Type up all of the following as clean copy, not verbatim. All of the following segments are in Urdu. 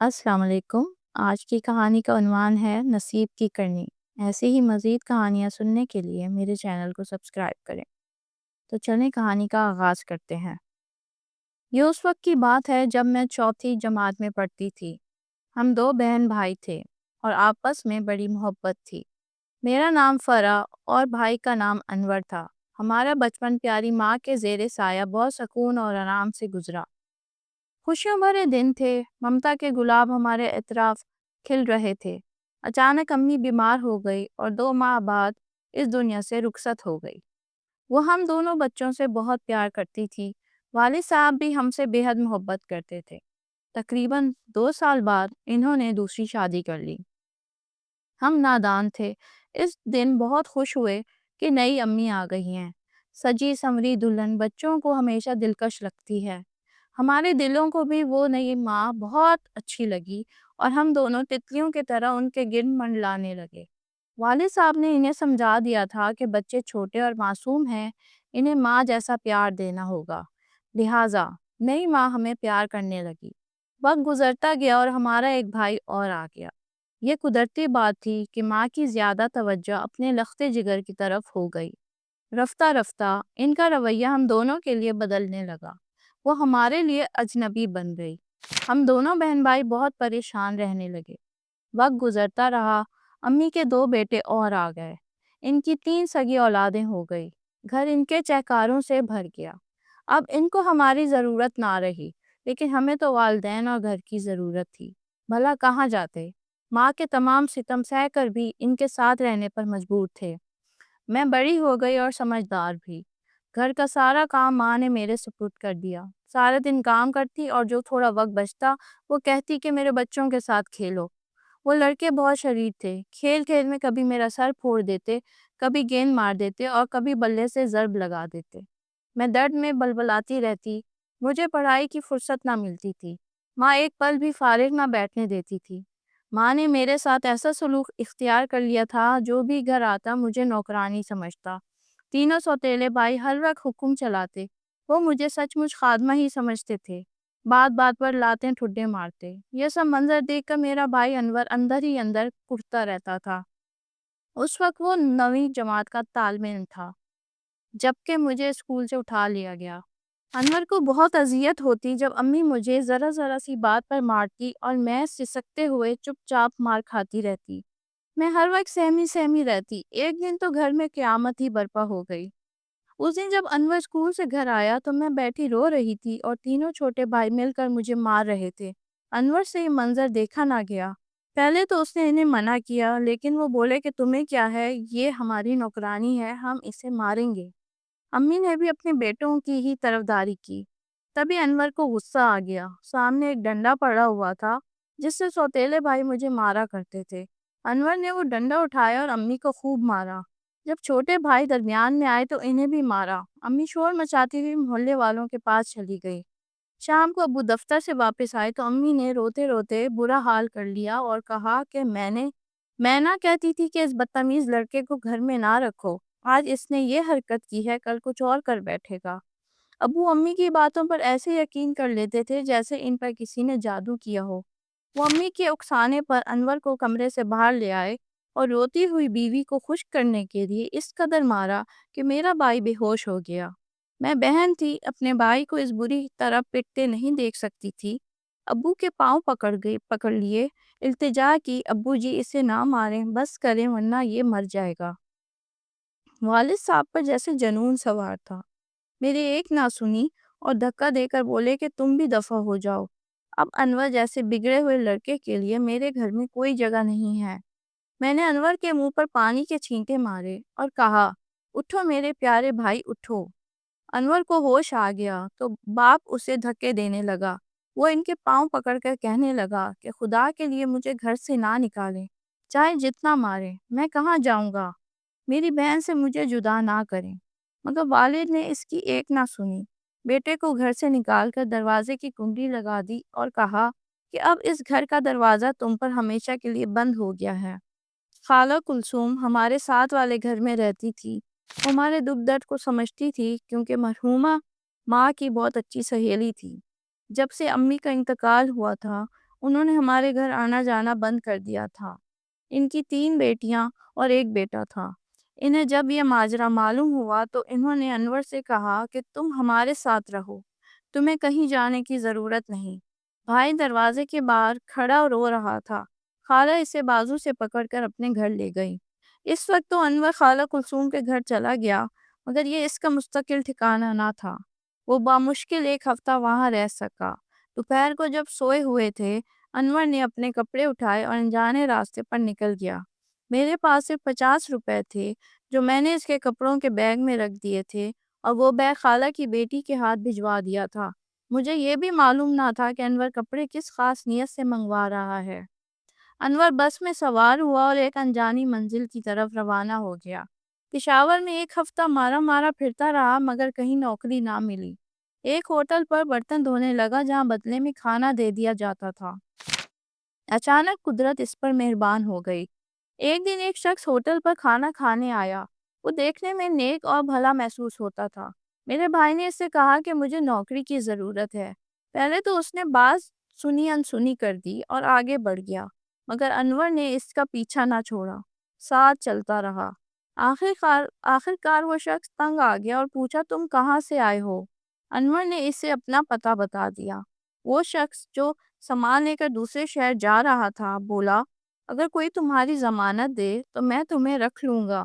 السلام علیکم۔ آج کی کہانی کا عنوان ہے نصیب کی کرنی۔ ایسے ہی مزید کہانیاں سننے کے لیے میرے چینل کو سبسکرائب کریں۔ تو چلیں کہانی کا آغاز کرتے ہیں۔ یہ اس وقت کی بات ہے جب میں چوتھی جماعت میں پڑھتی تھی۔ ہم دو بہن بھائی تھے اور آپس میں بڑی محبت تھی۔ میرا نام فرح اور بھائی کا نام انور تھا۔ ہمارا بچپن پیاری ماں کے زیر سایہ بہت سکون اور آرام سے گزرا۔ خوشیوں بھرے دن تھے، ممتا کے گلاب ہمارے اطراف کھل رہے تھے۔ اچانک امی بیمار ہو گئی اور 2 ماہ بعد اس دنیا سے رخصت ہو گئی۔ وہ ہم دونوں بچوں سے بہت پیار کرتی تھی۔ والد صاحب بھی ہم سے بے حد محبت کرتے تھے۔ تقریباً 2 سال بعد انہوں نے دوسری شادی کر لی۔ ہم نادان تھے۔ اس دن بہت خوش ہوئے کہ نئی امی آ گئی ہیں۔ سجی سنوری دلہن بچوں کو ہمیشہ دلکش لگتی ہے۔ ہمارے دلوں کو بھی وہ نئی ماں بہت اچھی لگی اور ہم دونوں تتلیوں کی طرح ان کے گرد منڈلانے لگے۔ والد صاحب نے انہیں سمجھا دیا تھا کہ بچے چھوٹے اور معصوم ہیں، انہیں ماں جیسا پیار دینا ہوگا۔ لہٰذا نئی ماں ہمیں پیار کرنے لگی۔ وقت گزرتا گیا اور ہمارا ایک بھائی اور آ گیا۔ یہ قدرتی بات تھی کہ ماں کی زیادہ توجہ اپنے لختے جگر کی طرف ہو گئی۔ رفتہ رفتہ ان کا رویہ ہم دونوں کے لیے بدلنے لگا۔ وہ ہمارے لیے اجنبی بن گئی۔ ہم دونوں بہن بھائی بہت پریشان رہنے لگے۔ وقت گزرتا رہا، امی کے 2 بیٹے اور آ گئے۔ ان کی 3 سگی اولادیں ہو گئی۔ گھر ان کے چہکاروں سے بھر گیا۔ اب ان کو ہماری ضرورت نہ رہی، لیکن ہمیں تو والدین اور گھر کی ضرورت تھی۔ بھلا کہاں جاتے؟ ماں کے تمام ستم سہ کر بھی ان کے ساتھ رہنے پر مجبور تھے۔ میں بڑی ہو گئی اور سمجھدار بھی۔ گھر کا سارا کام ماں نے میرے سپرد کر دیا۔ سارے دن کام کرتی اور جو تھوڑا وقت بچتا وہ کہتی کہ میرے بچوں کے ساتھ کھیلو۔ وہ لڑکے بہت شریف تھے۔ کھیل کھیل میں کبھی میرا سر پھوڑ دیتے، کبھی گیند مار دیتے اور کبھی بلے سے ضرب لگا دیتے۔ میں درد میں بلبلاتی رہتی۔ مجھے پڑھائی کی فرصت نہ ملتی تھی۔ ماں ایک پل بھی فارغ نہ بیٹھنے دیتی تھی۔ ماں نے میرے ساتھ ایسا سلوک اختیار کر لیا تھا، جو بھی گھر آتا مجھے نوکرانی سمجھتا۔ تینوں سوتیلے بھائی ہر وقت حکم چلاتے۔ وہ مجھے سچ مچ خادمہ ہی سمجھتے تھے۔ بات بات پر لاتیں ٹھڈے مارتے۔ یہ سب منظر دیکھ کر میرا بھائی انور اندر ہی اندر کٹتا رہتا تھا۔ اس وقت وہ 9ویں جماعت کا طالب علم تھا جبکہ مجھے اسکول سے اٹھا لیا گیا۔ انور کو بہت اذیت ہوتی جب امی مجھے ذرا ذرا سی بات پر مارتی اور میں سسکتے ہوئے چپ چاپ مار کھاتی رہتی۔ میں ہر وقت سہمی رہتی۔ ایک دن تو گھر میں قیامت ہی برپا ہو گئی۔ اس دن جب انور اسکول سے گھر آیا تو میں بیٹھی رو رہی تھی اور تینوں چھوٹے بھائی مل کر مجھے مار رہے تھے۔ انور سے یہ منظر دیکھا نہ گیا۔ پہلے تو اس نے انہیں منع کیا، لیکن وہ بولے کہ تمہیں کیا ہے، یہ ہماری نوکرانی ہے، ہم اسے ماریں گے۔ امی نے بھی اپنے بیٹوں کی ہی طرفداری کی۔ تبھی انور کو غصہ آ گیا۔ سامنے ایک ڈنڈا پڑا ہوا تھا جس سے سوتیلے بھائی مجھے مارا کرتے تھے۔ انور نے وہ ڈنڈا اٹھایا اور امی کو خوب مارا۔ جب چھوٹے بھائی درمیان میں آئے تو انہیں بھی مارا۔ امی شور مچاتی ہوئی محلے والوں کے پاس چلی گئی۔ شام کو ابو دفتر سے واپس آئے تو امی نے روتے روتے برا حال کر لیا اور کہا کہ میں نہ کہتی تھی کہ اس بدتمیز لڑکے کو گھر میں نہ رکھو۔ آج اس نے یہ حرکت کی ہے، کل کچھ اور کر بیٹھے گا۔ ابو امی کی باتوں پر ایسے یقین کر لیتے تھے جیسے ان پر کسی نے جادو کیا ہو۔ وہ امی کے اکسانے پر انور کو کمرے سے باہر لے آئے اور روتی ہوئی بیوی کو خشک کرنے کے لیے اس قدر مارا کہ میرا بھائی بے ہوش ہو گیا۔ میں بہن تھی، اپنے بھائی کو اس بری طرح پٹتے نہیں دیکھ سکتی تھی۔ ابو کے پاؤں پکڑ لیے، التجا کی، ابو جی اسے نہ ماریں، بس کریں ورنہ یہ مر جائے گا۔ والد صاحب پر جیسے جنون سوار تھا۔ میری ایک نہ سنی اور دھکا دے کر بولے کہ تم بھی دفع ہو جاؤ۔ اب انور جیسے بگڑے ہوئے لڑکے کے لیے میرے گھر میں کوئی جگہ نہیں ہے۔ میں نے انور کے منہ پر پانی کے چھینٹے مارے اور کہا، اٹھو میرے پیارے بھائی اٹھو۔ انور کو ہوش آ گیا تو باپ اسے دھکے دینے لگا۔ وہ ان کے پاؤں پکڑ کر کہنے لگا کہ خدا کے لیے مجھے گھر سے نہ نکالیں، چاہے جتنا مارے، میں کہاں جاؤں گا، میری بہن سے مجھے جدا نہ کریں۔ مگر والد نے اس کی ایک نہ سنی۔ بیٹے کو گھر سے نکال کر دروازے کی کنڈی لگا دی اور کہا کہ اب اس گھر کا دروازہ تم پر ہمیشہ کے لیے بند ہو گیا ہے۔ خالہ کلثوم ہمارے ساتھ والے گھر میں رہتی تھی۔ وہ ہمارے دکھ درد کو سمجھتی تھی کیونکہ مرحومہ ماں کی بہت اچھی سہیلی تھی۔ جب سے امی کا انتقال ہوا تھا انہوں نے ہمارے گھر آنا جانا بند کر دیا تھا۔ ان کی 3 بیٹیاں اور 1 بیٹا تھا۔ انہیں جب یہ ماجرا معلوم ہوا تو انہوں نے انور سے کہا کہ تم ہمارے ساتھ رہو، تمہیں کہیں جانے کی ضرورت نہیں۔ بھائی دروازے کے باہر کھڑا رو رہا تھا۔ خالہ اسے بازو سے پکڑ کر اپنے گھر لے گئی۔ اس وقت تو انور خالہ کلثوم کے گھر چلا گیا، مگر یہ اس کا مستقل ٹھکانہ نہ تھا۔ وہ بامشکل 1 ہفتہ وہاں رہ سکا۔ دوپہر کو جب سوئے ہوئے تھے، انور نے اپنے کپڑے اٹھائے اور انجانے راستے پر نکل گیا۔ میرے پاس صرف 50 روپے تھے جو میں نے اس کے کپڑوں کے بیگ میں رکھ دیے تھے، اور وہ بیگ خالہ کی بیٹی کے ہاتھ بھجوا دیا تھا۔ مجھے یہ بھی معلوم نہ تھا کہ انور کپڑے کس خاص نیت سے منگوا رہا ہے۔ انور بس میں سوار ہوا اور ایک انجانی منزل کی طرف روانہ ہو گیا۔ پشاور میں 1 ہفتہ مارا مارا پھرتا رہا، مگر کہیں نوکری نہ ملی۔ ایک ہوٹل پر برتن دھونے لگا جہاں بدلے میں کھانا دے دیا جاتا تھا۔ اچانک قدرت اس پر مہربان ہو گئی۔ ایک دن ایک شخص ہوٹل پر کھانا کھانے آیا۔ وہ دیکھنے میں نیک اور بھلا محسوس ہوتا تھا۔ میرے بھائی نے اس سے کہا کہ مجھے نوکری کی ضرورت ہے۔ پہلے تو اس نے بات سنی انسنی کر دی اور آگے بڑھ گیا، مگر انور نے اس کا پیچھا نہ چھوڑا، ساتھ چلتا رہا۔ آخرکار وہ شخص تنگ آ گیا اور پوچھا تم کہاں سے آئے ہو؟ انور نے اسے اپنا پتہ بتا دیا۔ وہ شخص جو سامان لے کر دوسرے شہر جا رہا تھا بولا اگر کوئی تمہاری ضمانت دے تو میں تمہیں رکھ لوں گا۔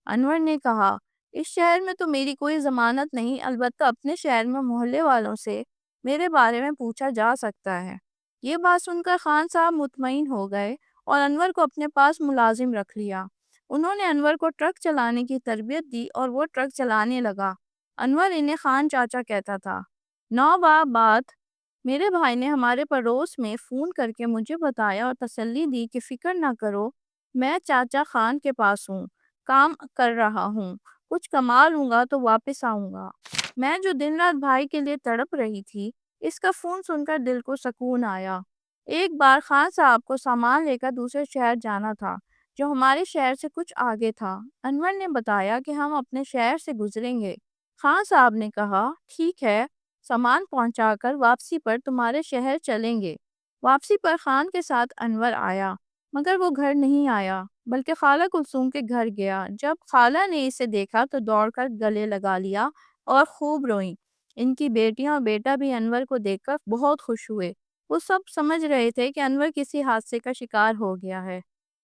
انور نے کہا اس شہر میں تو میری کوئی ضمانت نہیں، البتہ اپنے شہر میں محلے والوں سے میرے بارے میں پوچھا جا سکتا ہے۔ یہ بات سن کر خان صاحب مطمئن ہو گئے اور انور کو اپنے پاس ملازم رکھ لیا۔ انہوں نے انور کو ٹرک چلانے کی تربیت دی اور وہ ٹرک چلانے لگا۔ انور انہیں خان چاچا کہتا تھا۔ 9 ماہ بعد میرے بھائی نے ہمارے پڑوس میں فون کر کے مجھے بتایا اور تسلی دی کہ فکر نہ کرو، میں چاچا خان کے پاس ہوں، کام کر رہا ہوں، کچھ کما لوں گا تو واپس آؤں گا۔ میں جو دن رات بھائی کے لیے تڑپ رہی تھی، اس کا فون سن کر دل کو سکون آیا۔ ایک بار خان صاحب کو سامان لے کر دوسرے شہر جانا تھا جو ہمارے شہر سے کچھ آگے تھا۔ انور نے بتایا کہ ہم اپنے شہر سے گزریں گے۔ خان صاحب نے کہا ٹھیک ہے، سامان پہنچا کر واپسی پر تمہارے شہر چلیں گے۔ واپسی پر خان کے ساتھ انور آیا، مگر وہ گھر نہیں آیا بلکہ خالہ کلثوم کے گھر گیا۔ جب خالہ نے اسے دیکھا تو دوڑ کر گلے لگا لیا اور خوب روئیں۔ ان کی بیٹیاں اور بیٹا بھی انور کو دیکھ کر بہت خوش ہوئے۔ وہ سب سمجھ رہے تھے کہ انور کسی حادثے کا شکار ہو گیا ہے۔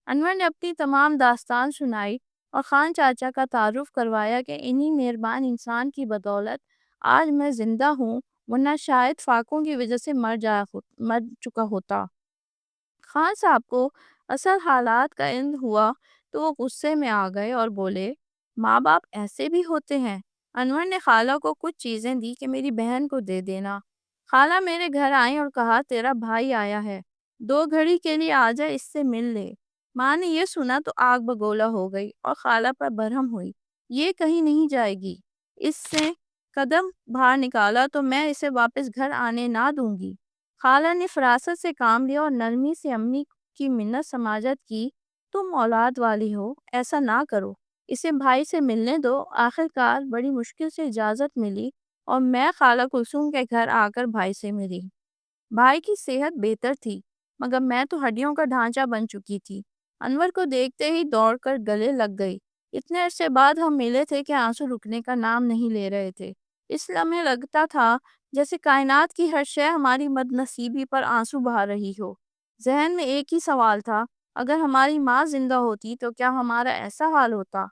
انور نے اپنی تمام داستان سنائی اور خان چاچا کا تعارف کروایا کہ انہی مہربان انسان کی بدولت آج میں زندہ ہوں، ورنہ شاید فاقوں کی وجہ سے مر چکا ہوتا۔ خان صاحب کو اصل حالات کا علم ہوا تو وہ غصے میں آ گئے اور بولے ماں باپ ایسے بھی ہوتے ہیں۔ انور نے خالہ کو کچھ چیزیں دی کہ میری بہن کو دے دینا۔ خالہ میرے گھر آئیں اور کہا تیرا بھائی آیا ہے، 2 گھڑی کے لیے آ جا، اس سے مل لے۔ ماں نے یہ سنا تو آگ بگولا ہو گئی اور خالہ پر برہم ہوئی، یہ کہیں نہیں جائے گی، اس سے قدم باہر نکالا تو میں اسے واپس گھر آنے نہ دوں گی۔ خالہ نے فراست سے کام لیا اور نرمی سے امی کی منت سماجت کی، تم اولاد والی ہو، ایسا نہ کرو، اسے بھائی سے ملنے دو۔ آخرکار بڑی مشکل سے اجازت ملی اور میں خالہ کلثوم کے گھر آ کر بھائی سے ملی۔ بھائی کی صحت بہتر تھی، مگر میں تو ہڈیوں کا ڈھانچہ بن چکی تھی۔ انور کو دیکھتے ہی دوڑ کر گلے لگ گئی۔ اتنے عرصے بعد ہم ملے تھے کہ آنسو رکنے کا نام نہیں لے رہے تھے۔ اس لمحے لگتا تھا جیسے کائنات کی ہر شے ہماری بد نصیبی پر آنسو بہا رہی ہو۔ ذہن میں ایک ہی سوال تھا، اگر ہماری ماں زندہ ہوتی تو کیا ہمارا ایسا حال ہوتا؟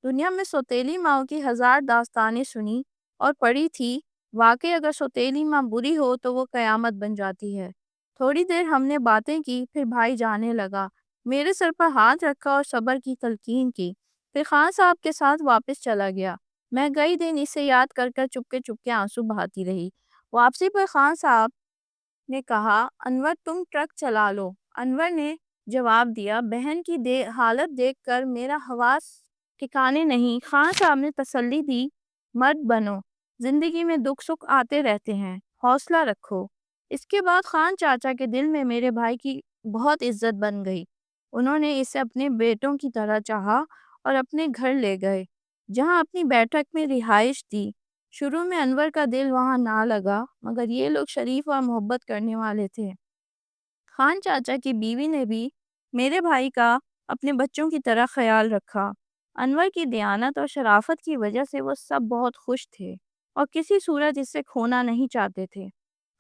دنیا میں سوتیلی ماں کی 1000 داستانیں سنی اور پڑھی تھی، واقعی اگر سوتیلی ماں بری ہو تو وہ قیامت بن جاتی ہے۔ تھوڑی دیر ہم نے باتیں کی، پھر بھائی جانے لگا، میرے سر پر ہاتھ رکھا اور صبر کی تلقین کی، پھر خان صاحب کے ساتھ واپس چلا گیا۔ میں کئی دن اسے یاد کر کر چپکے آنسو بہاتی رہی۔ واپسی پر خان صاحب نے کہا انور تم ٹرک چلا لو۔ انور نے جواب دیا بہن کی حالت دیکھ کر میرا حواس ٹھکانے نہیں۔ خان صاحب نے تسلی دی مرد بنو، زندگی میں دکھ سکھ آتے رہتے ہیں، حوصلہ رکھو۔ اس کے بعد خان چاچا کے دل میں میرے بھائی کی بہت عزت بن گئی۔ انہوں نے اسے اپنے بیٹوں کی طرح چاہا اور اپنے گھر لے گئے، جہاں اپنی بیٹھک میں رہائش دی۔ شروع میں انور کا دل وہاں نہ لگا، مگر یہ لوگ شریف اور محبت کرنے والے تھے۔ خان چاچا کی بیوی نے بھی میرے بھائی کا اپنے بچوں کی طرح خیال رکھا۔ انور کی دیانت اور شرافت کی وجہ سے وہ سب بہت خوش تھے اور کسی صورت اسے کھونا نہیں چاہتے تھے۔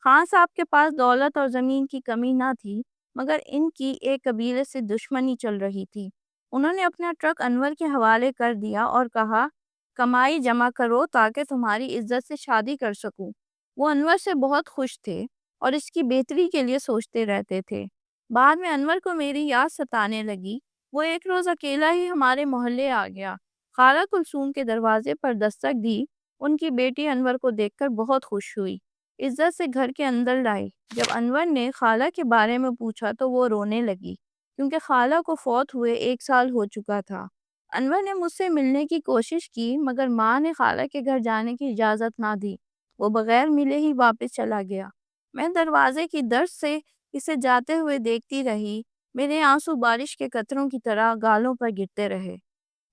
خان صاحب کے پاس دولت اور زمین کی کمی نہ تھی، مگر ان کی ایک قبیلے سے دشمنی چل رہی تھی۔ انہوں نے اپنا ٹرک انور کے حوالے کر دیا اور کہا، کمائی جمع کرو تاکہ تمہاری عزت سے شادی کر سکوں۔ وہ انور سے بہت خوش تھے اور اس کی بہتری کے لیے سوچتے رہتے تھے۔ بعد میں انور کو میری یاد ستانے لگی۔ وہ ایک روز اکیلا ہی ہمارے محلے آ گیا۔ خالہ کلثوم کے دروازے پر دستک دی۔ ان کی بیٹی انور کو دیکھ کر بہت خوش ہوئی۔ عزت سے گھر کے اندر لائی۔ جب انور نے خالہ کے بارے میں پوچھا تو وہ رونے لگی، کیونکہ خالہ کو فوت ہوئے 1 سال ہو چکا تھا۔ انور نے مجھ سے ملنے کی کوشش کی، مگر ماں نے خالہ کے گھر جانے کی اجازت نہ دی۔ وہ بغیر ملے ہی واپس چلا گیا۔ میں دروازے کی درز سے اسے جاتے ہوئے دیکھتی رہی۔ میرے آنسو بارش کے قطروں کی طرح گالوں پر گرتے رہے۔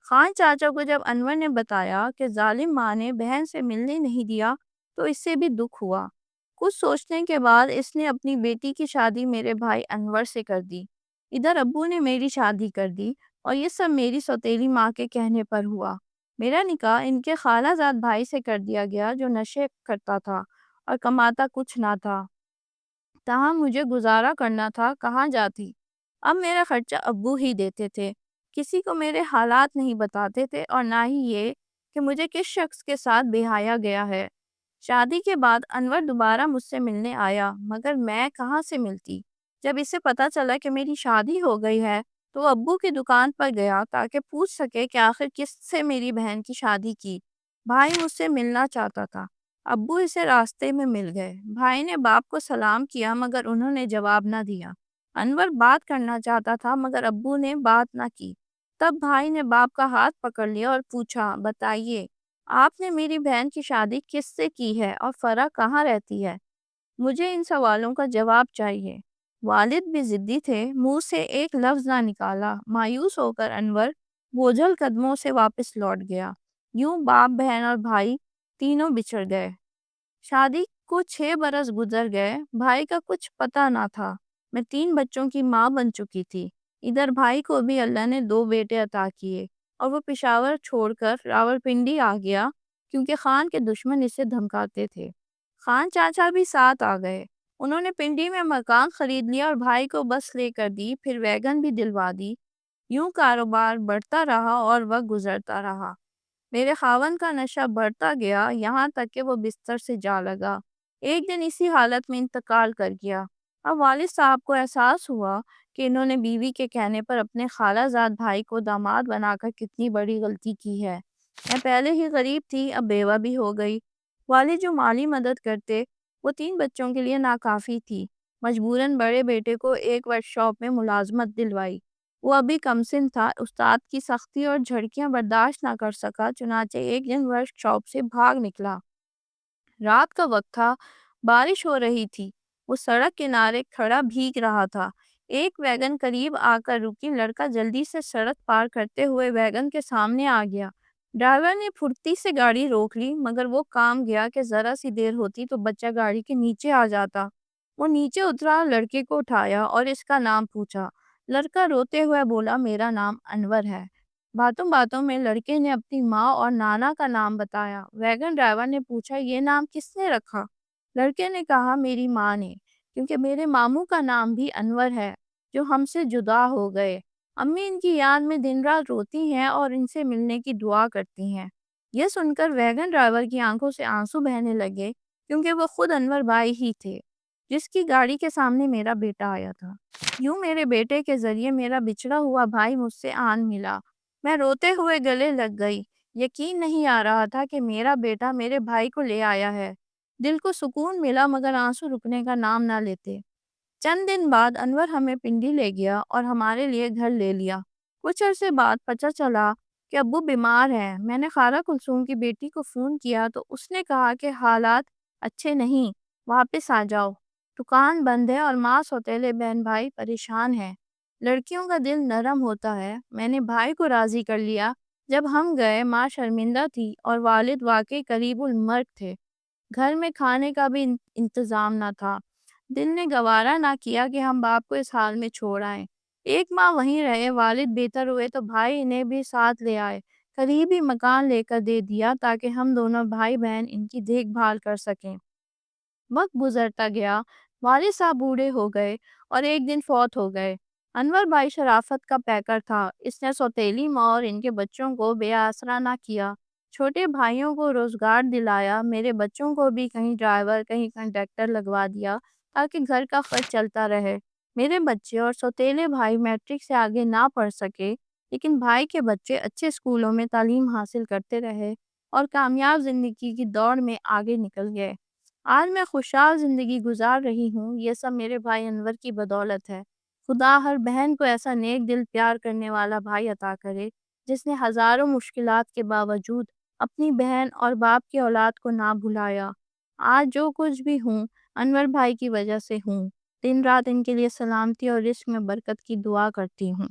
خان چاچا کو جب انور نے بتایا کہ ظالم ماں نے بہن سے ملنے نہیں دیا تو اس سے بھی دکھ ہوا۔ کچھ سوچنے کے بعد اس نے اپنی بیٹی کی شادی میرے بھائی انور سے کر دی۔ ادھر ابو نے میری شادی کر دی اور یہ سب میری سوتیلی ماں کے کہنے پر ہوا۔ میرا نکاح ان کے خالہ زاد بھائی سے کر دیا گیا جو نشے کرتا تھا اور کماتا کچھ نہ تھا۔ تاہم مجھے گزارا کرنا تھا، کہاں جاتی؟ اب میرا خرچہ ابو ہی دیتے تھے۔ کسی کو میرے حالات نہیں بتاتے تھے اور نہ ہی یہ کہ مجھے کس شخص کے ساتھ بیاہیا گیا ہے۔ شادی کے بعد انور دوبارہ مجھ سے ملنے آیا، مگر میں کہاں سے ملتی؟ جب اسے پتا چلا کہ میری شادی ہو گئی ہے تو وہ ابو کی دکان پر گیا تاکہ پوچھ سکے کہ آخر کس سے میری بہن کی شادی کی۔ بھائی مجھ سے ملنا چاہتا تھا۔ ابو اسے راستے میں مل گئے۔ بھائی نے باپ کو سلام کیا مگر انہوں نے جواب نہ دیا۔ انور بات کرنا چاہتا تھا مگر ابو نے بات نہ کی۔ تب بھائی نے باپ کا ہاتھ پکڑ لیا اور پوچھا، بتائیے آپ نے میری بہن کی شادی کس سے کی ہے اور فرح کہاں رہتی ہے؟ مجھے ان سوالوں کا جواب چاہیے۔ والد بھی ضدی تھے، منہ سے ایک لفظ نہ نکالا۔ مایوس ہو کر انور بوجھل قدموں سے واپس لوٹ گیا۔ یوں باپ، بہن اور بھائی تینوں بچھڑ گئے۔ شادی کو 6 برس گزر گئے۔ بھائی کا کچھ پتہ نہ تھا۔ میں 3 بچوں کی ماں بن چکی تھی۔ ادھر بھائی کو بھی اللہ نے 2 بیٹے عطا کیے اور وہ پشاور چھوڑ کر راولپنڈی آ گیا، کیونکہ خان کے دشمن اسے دھمکاتے تھے۔ خان چاچا بھی ساتھ آ گئے۔ انہوں نے پنڈی میں مکان خرید لیا اور بھائی کو بس لے کر دی، پھر ویگن بھی دلوا دی۔ یوں کاروبار بڑھتا رہا اور وقت گزرتا رہا۔ میرے خاوند کا نشہ بڑھتا گیا، یہاں تک کہ وہ بستر سے جا لگا۔ ایک دن اسی حالت میں انتقال کر گیا۔ اب والد صاحب کو احساس ہوا کہ انہوں نے بیوی کے کہنے پر اپنے خالہ زاد بھائی کو داماد بنا کر کتنی بڑی غلطی کی ہے۔ میں پہلے ہی غریب تھی، اب بیوہ بھی ہو گئی۔ والد جو مالی مدد کرتے وہ 3 بچوں کے لیے ناکافی تھی۔ مجبوراً بڑے بیٹے کو ایک ورک شاپ میں ملازمت دلوائی۔ وہ ابھی کمسن تھا، استاد کی سختی اور جھڑکیاں برداشت نہ کر سکا، چنانچہ ایک دن ورک شاپ سے بھاگ نکلا۔ رات کا وقت تھا، بارش ہو رہی تھی۔ وہ سڑک کنارے کھڑا بھیگ رہا تھا۔ ایک ویگن قریب آ کر رکی۔ لڑکا جلدی سے سڑک پار کرتے ہوئے ویگن کے سامنے آ گیا۔ ڈرائیور نے پھرتی سے گاڑی روک لی، مگر وہ کام گیا کہ ذرا سی دیر ہوتی تو بچہ گاڑی کے نیچے آ جاتا۔ وہ نیچے اترا، لڑکے کو اٹھایا اور اس کا نام پوچھا۔ لڑکا روتے ہوئے بولا، میرا نام انور ہے۔ باتوں باتوں میں لڑکے نے اپنی ماں اور نانا کا نام بتایا۔ ویگن ڈرائیور نے پوچھا، یہ نام کس نے رکھا؟ لڑکے نے کہا، میری ماں نے، کیونکہ میرے ماموں کا نام بھی انور ہے جو ہم سے جدا ہو گئے۔ امی ان کی یاد میں دن رات روتی ہیں اور ان سے ملنے کی دعا کرتی ہیں۔ یہ سن کر ویگن ڈرائیور کی آنکھوں سے آنسو بہنے لگے، کیونکہ وہ خود انور بھائی ہی تھے جس کی گاڑی کے سامنے میرا بیٹا آیا تھا۔ یوں میرے بیٹے کے ذریعے میرا بچھڑا ہوا بھائی مجھ سے آن ملا۔ میں روتے ہوئے گلے لگ گئی۔ یقین نہیں آ رہا تھا کہ میرا بیٹا میرے بھائی کو لے آیا ہے۔ دل کو سکون ملا، مگر آنسو رکنے کا نام نہ لیتے۔ چند دن بعد انور ہمیں پنڈی لے گیا اور ہمارے لیے گھر لے لیا۔ کچھ عرصے بعد پتہ چلا کہ ابو بیمار ہیں۔ میں نے خالہ کلثوم کی بیٹی کو فون کیا تو اس نے کہا کہ حالات اچھے نہیں، واپس آ جاؤ، دکان بند ہے اور ماں سوتیلے بہن بھائی پریشان ہیں۔ لڑکیوں کا دل نرم ہوتا ہے۔ میں نے بھائی کو راضی کر لیا۔ جب ہم گئے، ماں شرمندہ تھی اور والد واقعی قریب المرگ تھے۔ گھر میں کھانے کا بھی انتظام نہ تھا۔ دل نے گوارا نہ کیا کہ ہم باپ کو اس حال میں چھوڑ آئیں۔ ایک ماہ وہیں رہے، والد بہتر ہوئے تو بھائی انہیں بھی ساتھ لے آئے۔ قریبی مکان لے کر دے دیا تاکہ ہم دونوں بھائی بہن ان کی دیکھ بھال کر سکیں۔ وقت گزرتا گیا، والد صاحب بوڑھے ہو گئے اور ایک دن فوت ہو گئے۔ انور بھائی شرافت کا پیکر تھا، اس نے سوتیلی ماں اور ان کے بچوں کو بے آسرا نہ کیا، چھوٹے بھائیوں کو روزگار دلایا، میرے بچوں کو بھی کہیں ڈرائیور کہیں کنڈکٹر لگوا دیا تاکہ گھر کا خرچ چلتا رہے۔ میرے بچے اور سوتیلے بھائی میٹرک سے آگے نہ پڑھ سکے، لیکن بھائی کے بچے اچھے اسکولوں میں تعلیم حاصل کرتے رہے اور کامیاب زندگی کی دوڑ میں آگے نکل گئے۔ آج میں خوشحال زندگی گزار رہی ہوں، یہ سب میرے بھائی انور کی بدولت ہے۔ خدا ہر بہن کو ایسا نیک دل پیار کرنے والا بھائی عطا کرے جس نے ہزاروں مشکلات کے باوجود اپنی بہن اور باپ کی اولاد کو نہ بھلایا۔ آج جو کچھ بھی ہوں انور بھائی کی وجہ سے ہوں۔ دن رات ان کے لیے سلامتی اور رزق میں برکت کی دعا کرتی ہوں۔